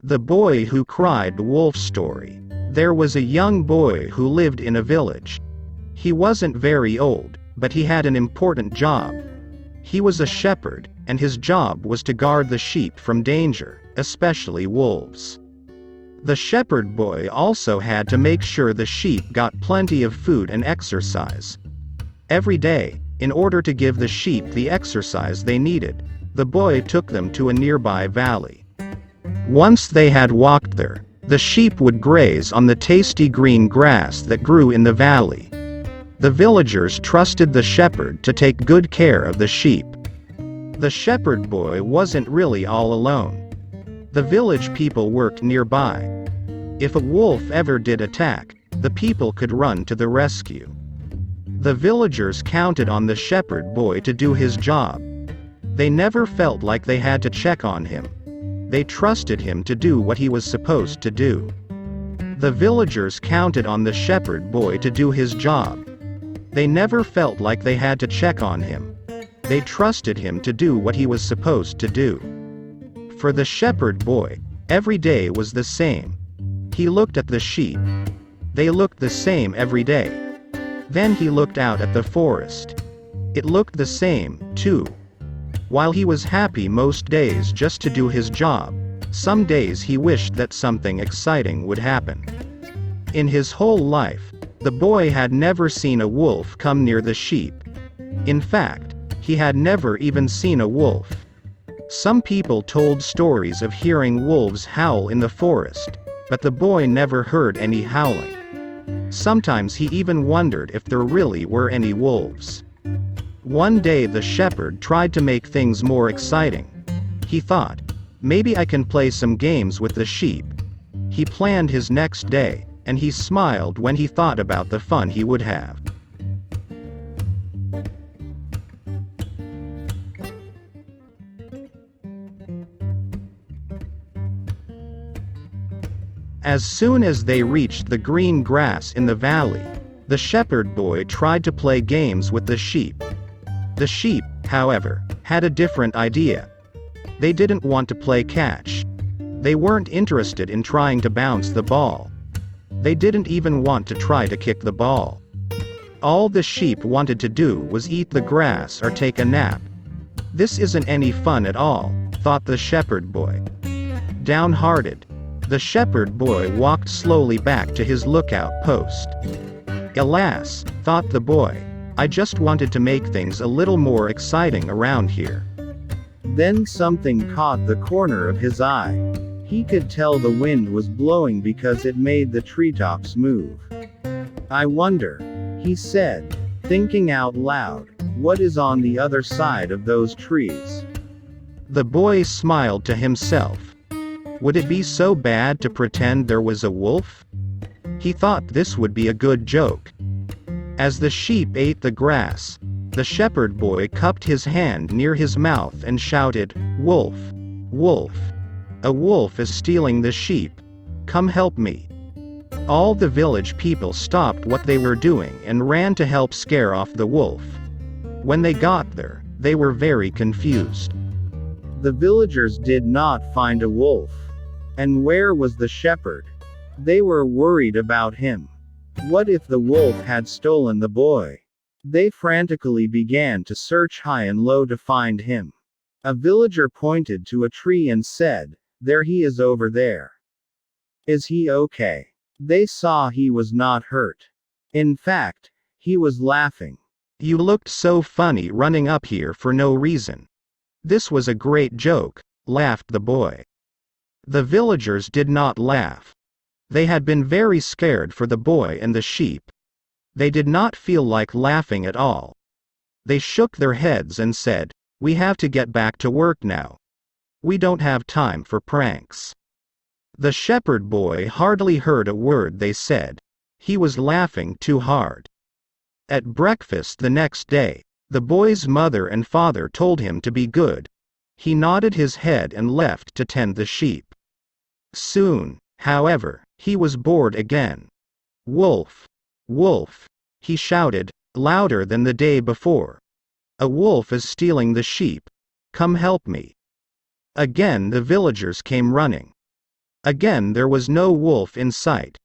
The Boy Who Cried Wolf Story. There was a young boy who lived in a village. He wasn't very old, but he had an important job. He was a shepherd, and his job was to guard the sheep from danger, especially wolves. The shepherd boy also had to make sure the sheep got plenty of food and exercise. Every day, in order to give the sheep the exercise they needed, the boy took them to a nearby valley. Once they had walked there, the sheep would graze on the tasty green grass that grew in the valley. The villagers trusted the shepherd to take good care of the sheep. The shepherd boy wasn't really all alone. The village people worked nearby. If a wolf ever did attack, the people could run to the rescue. The villagers counted on the shepherd boy to do his job. They never felt like they had to check on him. They trusted him to do what he was supposed to do. The villagers counted on the shepherd boy to do his job. They never felt like they had to check on him. They trusted him to do what he was supposed to do. For the shepherd boy, every day was the same. He looked at the sheep. They looked the same every day. Then he looked out at the forest. It looked the same, too. While he was happy most days just to do his job, some days he wished that something exciting would happen. In his whole life, the boy had never seen a wolf come near the sheep. In fact, he had never even seen a wolf. Some people told stories of hearing wolves howl in the forest, but the boy never heard any howling. Sometimes he even wondered if there really were any wolves. One day the shepherd tried to make things more exciting. He thought, maybe I can play some games with the sheep. He planned his next day, and he smiled when he thought about the fun he would have. As soon as they reached the green grass in the valley, the shepherd boy tried to play games with the sheep. The sheep, however, had a different idea. They didn't want to play catch. They weren't interested in trying to bounce the ball. They didn't even want to try to kick the ball. All the sheep wanted to do was eat the grass or take a nap. This isn't any fun at all, thought the shepherd boy. Downhearted, the shepherd boy walked slowly back to his lookout post. Alas, thought the boy, I just wanted to make things a little more exciting around here. Then something caught the corner of his eye. He could tell the wind was blowing because it made the treetops move. I wonder, he said, thinking out loud, what is on the other side of those trees? The boy smiled to himself. Would it be so bad to pretend there was a wolf? He thought this would be a good joke. As the sheep ate the grass, the shepherd boy cupped his hand near his mouth and shouted, "Wolf! Wolf! A wolf is stealing the sheep. Come help me." All the village people stopped what they were doing and ran to help scare off the wolf. When they got there, they were very confused. The villagers did not find a wolf. And where was the shepherd? They were worried about him. What if the wolf had stolen the boy? They frantically began to search high and low to find him. A villager pointed to a tree and said, "There he is over there." Is he okay? They saw he was not hurt. In fact, he was laughing. You looked so funny running up here for no reason. This was a great joke, laughed the boy. The villagers did not laugh. They had been very scared for the boy and the sheep. They did not feel like laughing at all. They shook their heads and said, "We have to get back to work now. We don't have time for pranks." The shepherd boy hardly heard a word they said. He was laughing too hard. At breakfast the next day, the boy's mother and father told him to be good. He nodded his head and left to tend the sheep. Soon, however, he was bored again. "Wolf! Wolf!" he shouted, louder than the day before. "A wolf is stealing the sheep. Come help me." Again the villagers came running. Again there was no wolf in sight.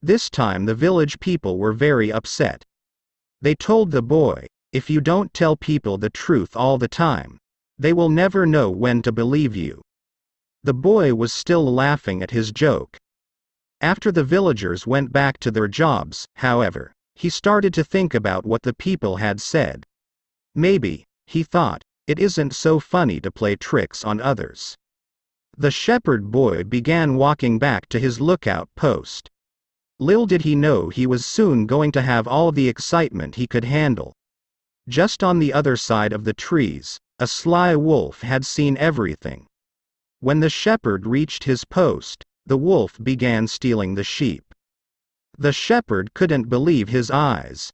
This time the village people were very upset. They told the boy, "If you don't tell people the truth all the time, they will never know when to believe you." The boy was still laughing at his joke. After the villagers went back to their jobs, however, he started to think about what the people had said. Maybe, he thought, it isn't so funny to play tricks on others. The shepherd boy began walking back to his lookout post. Little did he know he was soon going to have all the excitement he could handle. Just on the other side of the trees, a sly wolf had seen everything. When the shepherd reached his post, the wolf began stealing the sheep. The shepherd couldn't believe his eyes.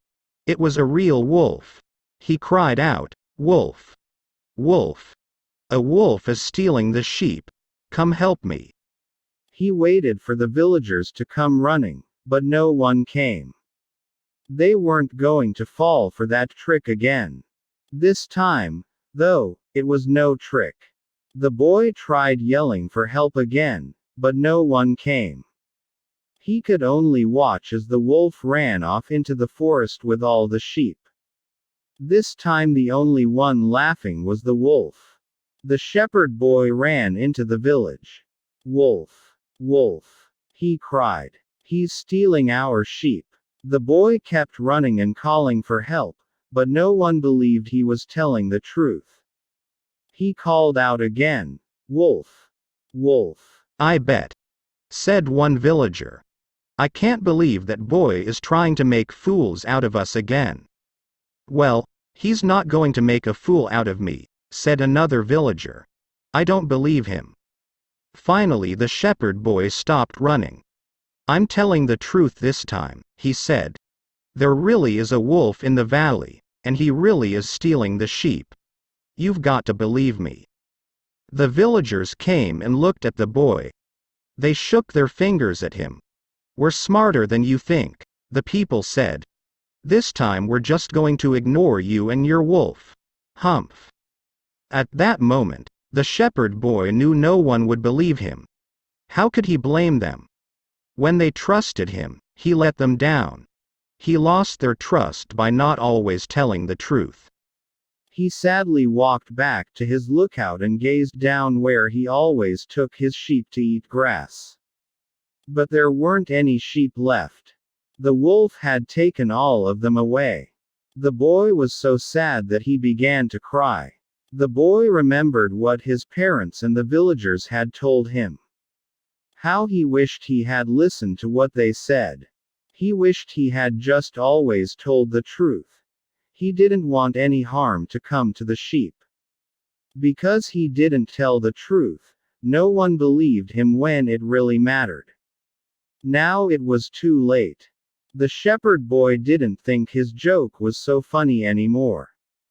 It was a real wolf. He cried out, "Wolf! Wolf! A wolf is stealing the sheep. Come help me." He waited for the villagers to come running, but no one came. They weren't going to fall for that trick again. This time, though, it was no trick. The boy tried yelling for help again, but no one came. He could only watch as the wolf ran off into the forest with all the sheep. This time the only one laughing was the wolf. The shepherd boy ran into the village. "Wolf! Wolf!" he cried. "He's stealing our sheep." The boy kept running and calling for help, but no one believed he was telling the truth. He called out again, "Wolf! Wolf!" "I bet," said one villager. "I can't believe that boy is trying to make fools out of us again." "Well, he's not going to make a fool out of me," said another villager. "I don't believe him." Finally the shepherd boy stopped running. "I'm telling the truth this time," he said. "There really is a wolf in the valley, and he really is stealing the sheep. You've got to believe me." The villagers came and looked at the boy. They shook their fingers at him. "We're smarter than you think," the people said. "This time we're just going to ignore you and your wolf. Humph." At that moment, the shepherd boy knew no one would believe him. How could he blame them? When they trusted him, he let them down. He lost their trust by not always telling the truth. He sadly walked back to his lookout and gazed down where he always took his sheep to eat grass. But there weren't any sheep left. The wolf had taken all of them away. The boy was so sad that he began to cry. The boy remembered what his parents and the villagers had told him. How he wished he had listened to what they said. He wished he had just always told the truth. He didn't want any harm to come to the sheep. Because he didn't tell the truth, no one believed him when it really mattered. Now it was too late. The shepherd boy didn't think his joke was so funny anymore.